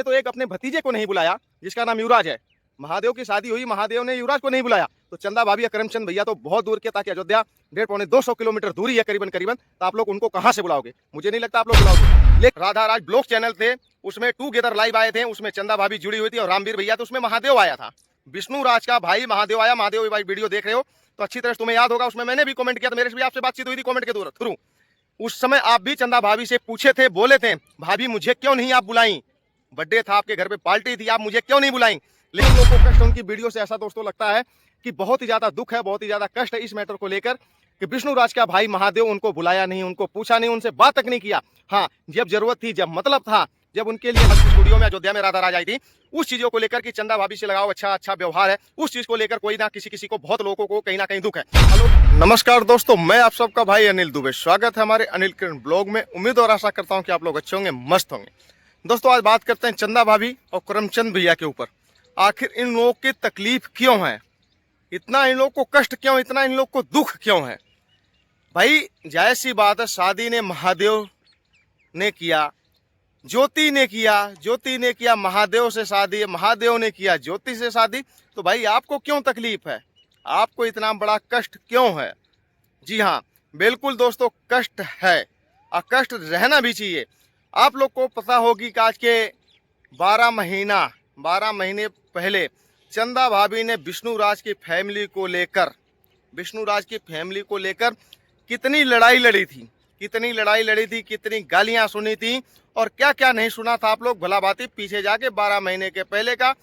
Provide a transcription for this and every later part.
आपने तो एक अपने भतीजे को नहीं बुलाया जिसका नाम युवराज है। महादेव की शादी हुई, महादेव ने युवराज को नहीं बुलाया, तो चंदा भाभी या करमचंद भैया तो बहुत दूर के, ताकि अयोध्या 150-200 किलोमीटर दूरी है करीबन करीबन, तो आप लोग उनको कहां से बुलाओगे? मुझे नहीं लगता आप लोग बुलाओगे। लेकिन राधा राज ब्लॉग चैनल थे, उसमें टूगेदर लाइव आए थे, उसमें चंदा भाभी जुड़ी हुई थी और रामवीर भैया, तो उसमें महादेव आया था, विष्णु राज का भाई महादेव आया। महादेव भाई वीडियो देख रहे हो तो अच्छी तरह तुम्हें याद होगा, उसमें मैंने भी कमेंट किया था, मेरे से भी आपसे बातचीत हुई थी कमेंट के थ्रू। उस समय आप भी चंदा भाभी से पूछे थे, बोले थे भाभी मुझे क्यों नहीं आप बुलाई, बर्थडे था आपके घर पे, पार्टी थी, आप मुझे क्यों नहीं बुलाई। लेकिन लोगों को कष्ट उनकी वीडियो से ऐसा दोस्तों लगता है कि बहुत ही ज्यादा दुख है, बहुत ही ज्यादा कष्ट है इस मैटर को लेकर कि विष्णु राज का भाई महादेव उनको बुलाया नहीं, उनको पूछा नहीं, उनसे बात तक नहीं किया। हाँ, जब जरूरत थी, जब मतलब था, जब उनके लिए स्टूडियो में अयोध्या में राधा राज आई थी, उस चीजों को लेकर कि चंदा भाभी से लगाओ, अच्छा व्यवहार है, उस चीज को लेकर कोई ना किसी को, बहुत लोगों को कहीं ना कहीं दुख है। हेलो नमस्कार दोस्तों, मैं आप सबका भाई अनिल दुबे, स्वागत है हमारे अनिल किरण ब्लॉग में। उम्मीद और आशा करता हूँ कि आप लोग अच्छे होंगे, मस्त होंगे। दोस्तों आज बात करते हैं चंदा भाभी और करमचंद भैया के ऊपर। आखिर इन लोगों की तकलीफ क्यों है, इतना इन लोगों को कष्ट क्यों, इतना इन लोगों को दुख क्यों है? भाई जायज सी बात है, शादी ने महादेव ने किया, ज्योति ने किया महादेव से शादी, महादेव ने किया ज्योति से शादी, तो भाई आपको क्यों तकलीफ है, आपको इतना बड़ा कष्ट क्यों है? जी हाँ बिल्कुल दोस्तों, कष्ट है और कष्ट रहना भी चाहिए। आप लोग को पता होगी कि आज के 12 महीने पहले चंदा भाभी ने विष्णु राज की फैमिली को लेकर कितनी लड़ाई लड़ी थी, कितनी गालियां सुनी थी और क्या क्या नहीं सुना था। आप लोग भला बाती पीछे जाके 12 महीने के पहले का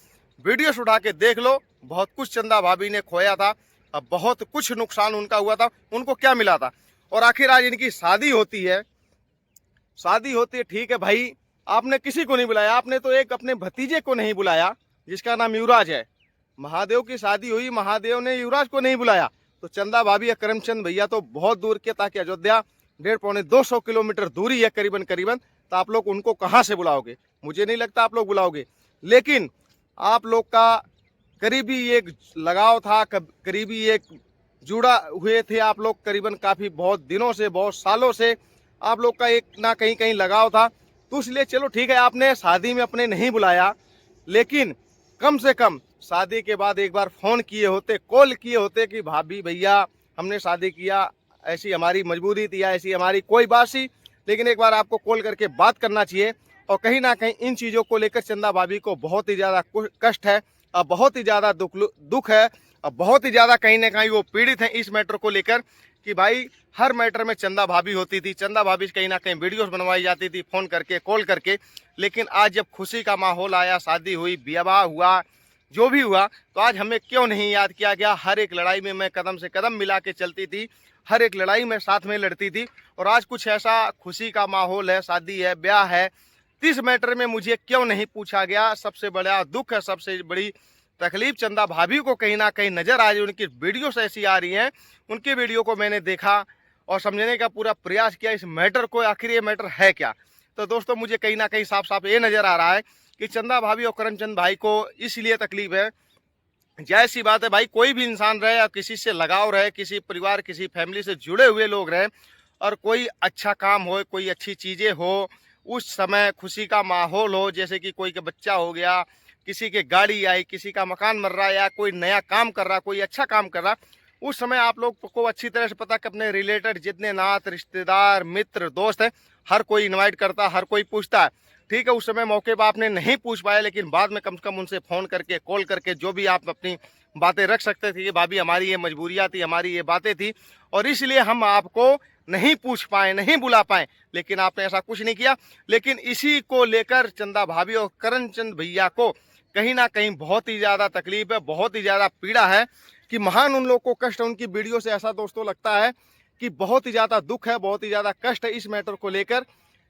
वीडियो उठा के देख लो। बहुत कुछ चंदा भाभी ने खोया था, अब बहुत कुछ नुकसान उनका हुआ था, उनको क्या मिला था, और आखिर आज इनकी शादी होती है, ठीक है भाई, आपने किसी को नहीं बुलाया, आपने तो एक अपने भतीजे को नहीं बुलाया जिसका नाम युवराज है। महादेव की शादी हुई, महादेव ने युवराज को नहीं बुलाया, तो चंदा भाभी या करमचंद भैया तो बहुत दूर के, ताकि अयोध्या 150-200 किलोमीटर दूरी है करीबन करीबन, तो आप लोग उनको कहां से बुलाओगे? मुझे नहीं लगता आप लोग बुलाओगे। लेकिन आप लोग का करीबी एक लगाव था, करीबी एक जुड़ा हुए थे आप लोग, करीबन काफी बहुत दिनों से, बहुत सालों से आप लोग का एक ना कहीं लगाव था, तो इसलिए चलो ठीक है, आपने शादी में अपने नहीं बुलाया, लेकिन कम से कम शादी के बाद एक बार फोन किए होते, कॉल किए होते कि भाभी भैया हमने शादी किया, ऐसी हमारी मजबूरी थी या ऐसी हमारी कोई बात सी, लेकिन एक बार आपको कॉल करके बात करना चाहिए। और कहीं ना कहीं इन चीज़ों को लेकर चंदा भाभी को बहुत ही ज़्यादा कष्ट है और बहुत ही ज़्यादा दुख है और बहुत ही ज़्यादा कहीं ना कहीं वो पीड़ित हैं इस मैटर को लेकर कि भाई हर मैटर में चंदा भाभी होती थी, चंदा भाभी कहीं ना कहीं वीडियोस बनवाई जाती थी फ़ोन करके, कॉल करके। लेकिन आज जब खुशी का माहौल आया, शादी हुई, विवाह हुआ, जो भी हुआ, तो आज हमें क्यों नहीं याद किया गया? हर एक लड़ाई में मैं कदम से कदम मिला के चलती थी, हर एक लड़ाई में साथ में लड़ती थी, और आज कुछ ऐसा खुशी का माहौल है, शादी है, ब्याह है, इस मैटर में मुझे क्यों नहीं पूछा गया? सबसे बड़ा दुख है, सबसे बड़ी तकलीफ चंदा भाभी को कहीं ना कहीं नजर आ रही है। उनकी वीडियोस ऐसी आ रही हैं, उनकी वीडियो को मैंने देखा और समझने का पूरा प्रयास किया इस मैटर को, आखिर ये मैटर है क्या। तो दोस्तों मुझे कहीं ना कहीं साफ साफ ये नजर आ रहा है कि चंदा भाभी और करमचंद भाई को इसलिए तकलीफ है। जायज़ सी बात है भाई, कोई भी इंसान रहे या किसी से लगाव रहे, किसी परिवार, किसी फैमिली से जुड़े हुए लोग रहे, और कोई अच्छा काम हो, कोई अच्छी चीज़ें हो, उस समय खुशी का माहौल हो, जैसे कि कोई का बच्चा हो गया, किसी के गाड़ी आई, किसी का मकान बन रहा है, या कोई नया काम कर रहा, कोई अच्छा काम कर रहा, उस समय आप लोग को अच्छी तरह से पता कि अपने रिलेटेड जितने नात, रिश्तेदार, मित्र, दोस्त हैं, हर कोई इनवाइट करता, हर कोई पूछता है। ठीक है, उस समय मौके पर आपने नहीं पूछ पाया, लेकिन बाद में कम से कम उनसे फ़ोन करके, कॉल करके, जो भी आप अपनी बातें रख सकते थे कि भाभी हमारी ये मजबूरियाँ थी, हमारी ये बातें थी, और इसलिए हम आपको नहीं पूछ पाए, नहीं बुला पाए, लेकिन आपने ऐसा कुछ नहीं किया। लेकिन इसी को लेकर चंदा भाभी और करमचंद भैया को कहीं ना कहीं बहुत ही ज़्यादा तकलीफ है, बहुत ही ज़्यादा पीड़ा है कि महान उन लोग को कष्ट है। उनकी वीडियो से ऐसा दोस्तों लगता है कि बहुत ही ज़्यादा दुख है, बहुत ही ज़्यादा कष्ट है इस मैटर को लेकर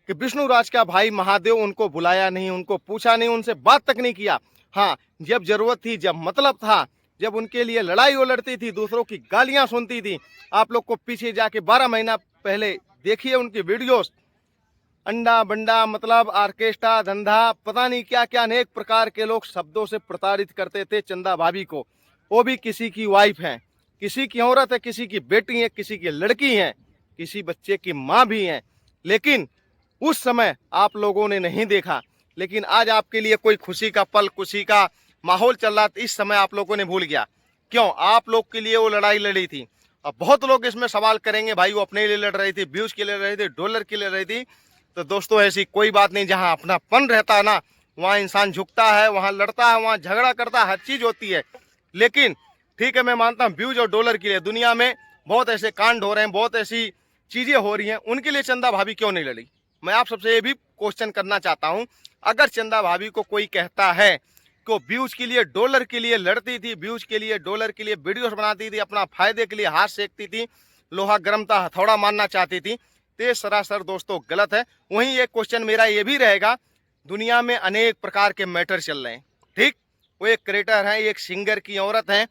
कि विष्णु राज का भाई महादेव उनको बुलाया नहीं, उनको पूछा नहीं, उनसे बात तक नहीं किया। हाँ, जब जरूरत थी, जब मतलब था, जब उनके लिए लड़ाई वो लड़ती थी, दूसरों की गालियां सुनती थी, आप लोग को पीछे जाके 12 महीना पहले देखिए उनकी वीडियोस, अंडा बंडा मतलब ऑर्केस्ट्रा धंधा, पता नहीं क्या क्या अनेक प्रकार के लोग शब्दों से प्रताड़ित करते थे चंदा भाभी को। वो भी किसी की वाइफ है, किसी की औरत है, किसी की बेटी है, किसी की लड़की है, किसी बच्चे की माँ भी है। लेकिन उस समय आप लोगों ने नहीं देखा लेकिन आज आपके लिए कोई खुशी का पल, खुशी का माहौल चल रहा था, इस समय आप लोगों ने भूल गया। क्यों? आप लोग के लिए वो लड़ाई लड़ी थी। अब बहुत लोग इसमें सवाल करेंगे, भाई वो अपने लिए लड़ रही थी, व्यूज के लिए लड़ रही थी, डॉलर के लिए लड़ रही थी। तो दोस्तों ऐसी कोई बात नहीं। जहां अपनापन रहता है ना, वहां इंसान झुकता है, वहां लड़ता है, वहां झगड़ा करता है, हर चीज होती है। लेकिन ठीक है, मैं मानता हूँ व्यूज और डॉलर के लिए दुनिया में बहुत ऐसे कांड हो रहे हैं, बहुत ऐसी चीजें हो रही हैं, उनके लिए चंदा भाभी क्यों नहीं लड़ी? मैं आप सबसे ये भी क्वेश्चन करना चाहता हूँ। अगर चंदा भाभी को कोई कहता है कि व्यूज के लिए, डॉलर के लिए लड़ती थी, व्यूज के लिए, डॉलर के लिए वीडियोस बनाती थी, अपना फायदे के लिए हाथ सेकती थी, लोहा गर्म था हथौड़ा मारना चाहती थी, तो ये सरासर दोस्तों गलत है। वहीं एक क्वेश्चन मेरा ये भी रहेगा, दुनिया में अनेक प्रकार के मैटर चल रहे हैं, ठीक? वो एक क्रिएटर है, एक सिंगर की औरत है,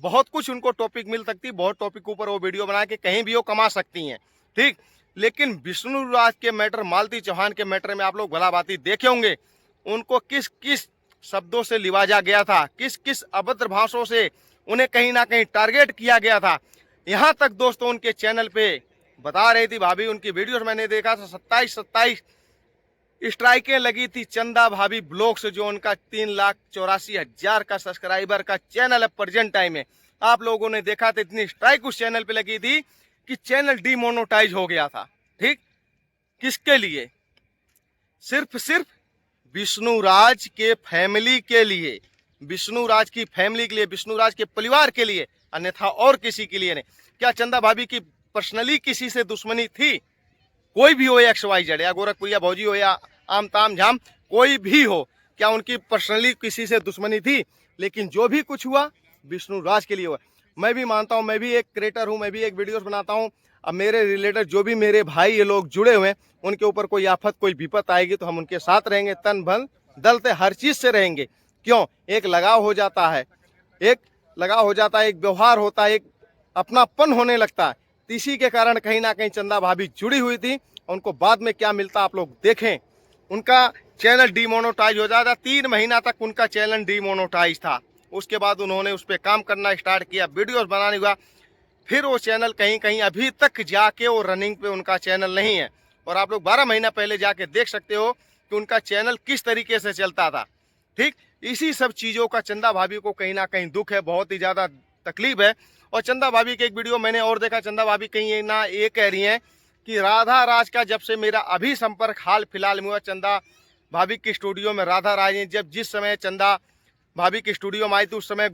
बहुत कुछ उनको टॉपिक मिल सकती, बहुत टॉपिक ऊपर वो वीडियो बना के कहीं भी वो कमा सकती हैं, ठीक? लेकिन विष्णु राज के मैटर, मालती चौहान के मैटर में आप लोग भला भांति देखे होंगे, उनको किस किस शब्दों से लिवाजा गया था, किस किस अभद्र भाषाओं से उन्हें कहीं ना कहीं टारगेट किया गया था। यहाँ तक दोस्तों उनके चैनल पे बता रही थी भाभी, उनकी वीडियोस मैंने देखा था, 27 स्ट्राइकें लगी थी चंदा भाभी ब्लॉग से, जो उनका 3,84,000 का सब्सक्राइबर का चैनल है प्रेजेंट टाइम में। आप लोगों ने देखा था, इतनी स्ट्राइक उस चैनल पे लगी थी कि चैनल डीमोनेटाइज हो गया था, ठीक? किसके लिए? सिर्फ विष्णु राज के फैमिली के लिए, विष्णु राज की फैमिली के लिए, विष्णु राज के परिवार के लिए, अन्यथा और किसी के लिए नहीं। क्या चंदा भाभी की पर्सनली किसी से दुश्मनी थी? कोई भी हो, XYZ, या गोरखपुरिया भौजी हो, या आम ताम झाम कोई भी हो, क्या उनकी पर्सनली किसी से दुश्मनी थी? लेकिन जो भी कुछ हुआ विष्णु राज के लिए हुआ। मैं भी मानता हूँ, मैं भी एक क्रिएटर हूँ, मैं भी एक वीडियोस बनाता हूँ। अब मेरे रिलेटेड जो भी मेरे भाई ये लोग जुड़े हुए हैं, उनके ऊपर कोई आफत, कोई विपत आएगी तो हम उनके साथ रहेंगे, तन बन दल से हर चीज से रहेंगे। क्यों? एक लगाव हो जाता है, एक लगाव हो जाता है, एक व्यवहार होता है, एक अपनापन होने लगता है। इसी के कारण कहीं ना कहीं चंदा भाभी जुड़ी हुई थी। उनको बाद में क्या मिलता आप लोग देखें। उनका चैनल डीमोनेटाइज हो जाता, 3 महीना तक उनका चैनल डीमोनेटाइज था। उसके बाद उन्होंने उस पर काम करना स्टार्ट किया, वीडियोस बनाने हुआ, फिर वो चैनल कहीं कहीं अभी तक जाके वो रनिंग पे उनका चैनल नहीं है। और आप लोग 12 महीना पहले जाके देख सकते हो कि उनका चैनल किस तरीके से चलता था, ठीक? इसी सब चीज़ों का चंदा भाभी को कहीं ना कहीं दुख है, बहुत ही ज़्यादा तकलीफ है। और चंदा भाभी के एक वीडियो मैंने और देखा, चंदा भाभी कहीं ना ये कह रही हैं कि राधा राज का जब से मेरा अभी संपर्क हाल फिलहाल में हुआ, चंदा भाभी की स्टूडियो में राधा राज ने जिस समय चंदा भाभी की स्टूडियो में आई थी, उस समय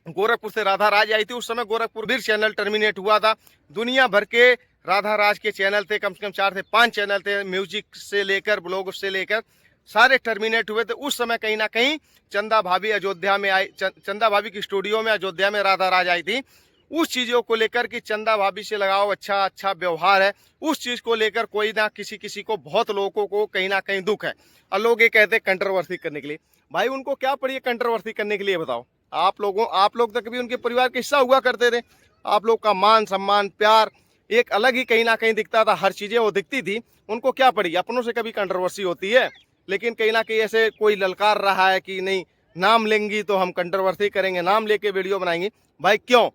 गोरखपुर से राधा राज आई थी। उस समय गोरखपुर भी चैनल टर्मिनेट हुआ था। दुनिया भर के राधा राज के चैनल थे, कम से कम 4 से 5 चैनल थे, म्यूजिक से लेकर ब्लॉग से लेकर सारे टर्मिनेट हुए थे। उस समय कहीं ना कहीं चंदा भाभी अयोध्या में आई, चंदा भाभी की स्टूडियो में अयोध्या में राधा राज आई थी। उस चीज़ों को लेकर कि चंदा भाभी से लगाओ, अच्छा व्यवहार है, उस चीज़ को लेकर कोई ना किसी को, बहुत लोगों को कहीं ना कहीं दुख है। और लोग ये कहते हैं कंट्रोवर्सी करने के लिए। भाई उनको क्या पड़ी है कंट्रोवर्सी करने के लिए, बताओ? आप लोग तक भी उनके परिवार के हिस्सा हुआ करते थे। आप लोग का मान सम्मान प्यार एक अलग ही कहीं ना कहीं दिखता था, हर चीज़ें वो दिखती थी। उनको क्या पड़ी? अपनों से कभी कंट्रोवर्सी होती है? लेकिन कहीं ना कहीं ऐसे कोई ललकार रहा है कि नहीं, नाम लेंगी तो हम कंट्रोवर्सी करेंगे, नाम लेके वीडियो बनाएंगे। भाई क्यों?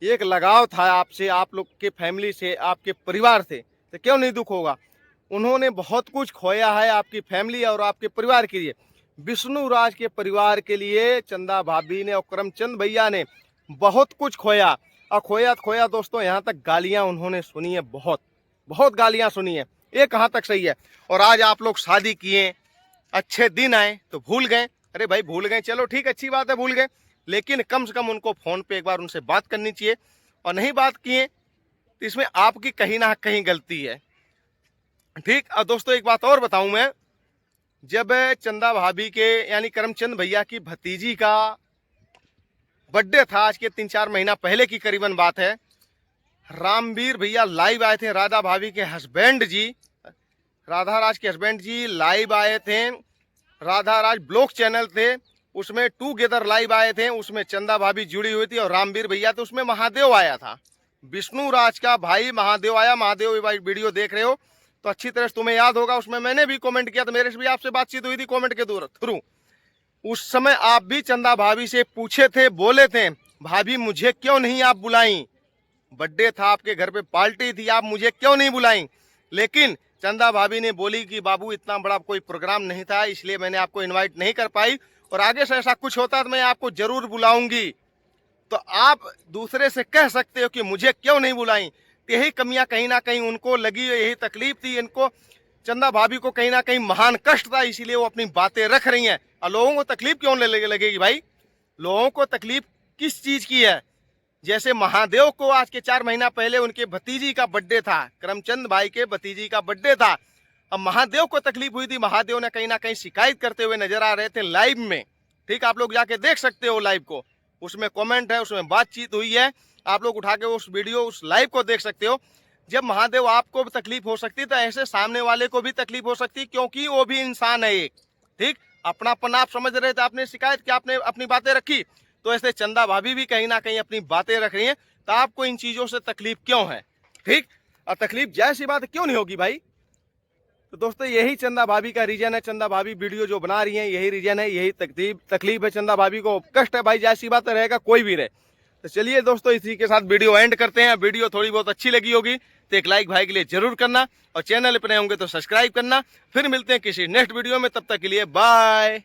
एक लगाव था आपसे, आप लोग के फैमिली से, आपके परिवार से, तो क्यों नहीं दुख होगा? उन्होंने बहुत कुछ खोया है आपकी फैमिली और आपके परिवार के लिए। विष्णु राज के परिवार के लिए चंदा भाभी ने और करमचंद भैया ने बहुत कुछ खोया। और खोया दोस्तों, यहाँ तक गालियाँ उन्होंने सुनी है, बहुत गालियाँ सुनी है। ये कहाँ तक सही है? और आज आप लोग शादी किए, अच्छे दिन आए तो भूल गए। अरे भाई भूल गए, चलो ठीक, अच्छी बात है, भूल गए, लेकिन कम से कम उनको फ़ोन पे एक बार उनसे बात करनी चाहिए। और नहीं बात किए तो इसमें आपकी कहीं ना कहीं गलती है, ठीक? और दोस्तों एक बात और बताऊं मैं, जब चंदा भाभी के यानी करमचंद भैया की भतीजी का बर्थडे था, आज के 3-4 महीना पहले की करीबन बात है, रामवीर भैया लाइव आए थे। राधा भाभी के हस्बैंड जी, राधा राज के हस्बैंड जी लाइव आए थे। राधा राज ब्लॉग चैनल थे, उसमें टूगेदर लाइव आए थे, उसमें चंदा भाभी जुड़ी हुई थी और रामवीर भैया थे। उसमें महादेव आया था, विष्णु राज का भाई महादेव आया। महादेव भाई वीडियो देख रहे हो तो अच्छी तरह से तुम्हें याद होगा, उसमें मैंने भी कमेंट किया था, मेरे से भी आपसे बातचीत हुई थी कमेंट के थ्रू। उस समय आप भी चंदा भाभी से पूछे थे, बोले थे भाभी मुझे क्यों नहीं आप बुलाई, बर्थडे था आपके घर पे, पार्टी थी, आप मुझे क्यों नहीं बुलाई? लेकिन चंदा भाभी ने बोली कि बाबू इतना बड़ा कोई प्रोग्राम नहीं था, इसलिए मैंने आपको इनवाइट नहीं कर पाई, और आगे से ऐसा कुछ होता तो मैं आपको जरूर बुलाऊंगी। तो आप दूसरे से कह सकते हो कि मुझे क्यों नहीं बुलाई। यही कमियां कहीं ना कहीं उनको लगी, यही तकलीफ थी इनको, चंदा भाभी को कहीं ना कहीं महान कष्ट था, इसीलिए वो अपनी बातें रख रही हैं। और लोगों को तकलीफ क्यों लगेगी भाई? लोगों को तकलीफ किस चीज की है? जैसे महादेव को आज के 4 महीना पहले उनके भतीजी का बर्थडे था, करमचंद भाई के भतीजी का बर्थडे था। अब महादेव को तकलीफ हुई थी, महादेव ने कहीं ना कहीं शिकायत करते हुए नजर आ रहे थे लाइव में। ठीक, आप लोग जाके देख सकते हो लाइव को, उसमें कमेंट है, उसमें बातचीत हुई है, आप लोग उठा के उस वीडियो उस लाइव को देख सकते हो। जब महादेव आपको भी तकलीफ हो सकती तो ऐसे सामने वाले को भी तकलीफ हो सकती, क्योंकि वो भी इंसान है एक। ठीक, अपनापन आप समझ रहे थे, आपने शिकायत की, आपने अपनी बातें रखी, तो ऐसे चंदा भाभी भी कहीं ना कहीं अपनी बातें रख रही हैं। तो आपको इन चीजों से तकलीफ क्यों है? ठीक, और तकलीफ जायज सी बात क्यों नहीं होगी भाई? तो दोस्तों यही चंदा भाभी का रीजन है, चंदा भाभी वीडियो जो बना रही हैं यही रीजन है, यही तकलीफ है, चंदा भाभी को कष्ट है भाई, जायज सी बात रहेगा, कोई भी रहे। तो चलिए दोस्तों, इसी के साथ वीडियो एंड करते हैं। वीडियो थोड़ी बहुत अच्छी लगी होगी तो एक लाइक भाई के लिए जरूर करना, और चैनल पर नए होंगे तो सब्सक्राइब करना। फिर मिलते हैं किसी नेक्स्ट वीडियो में, तब तक के लिए बाय।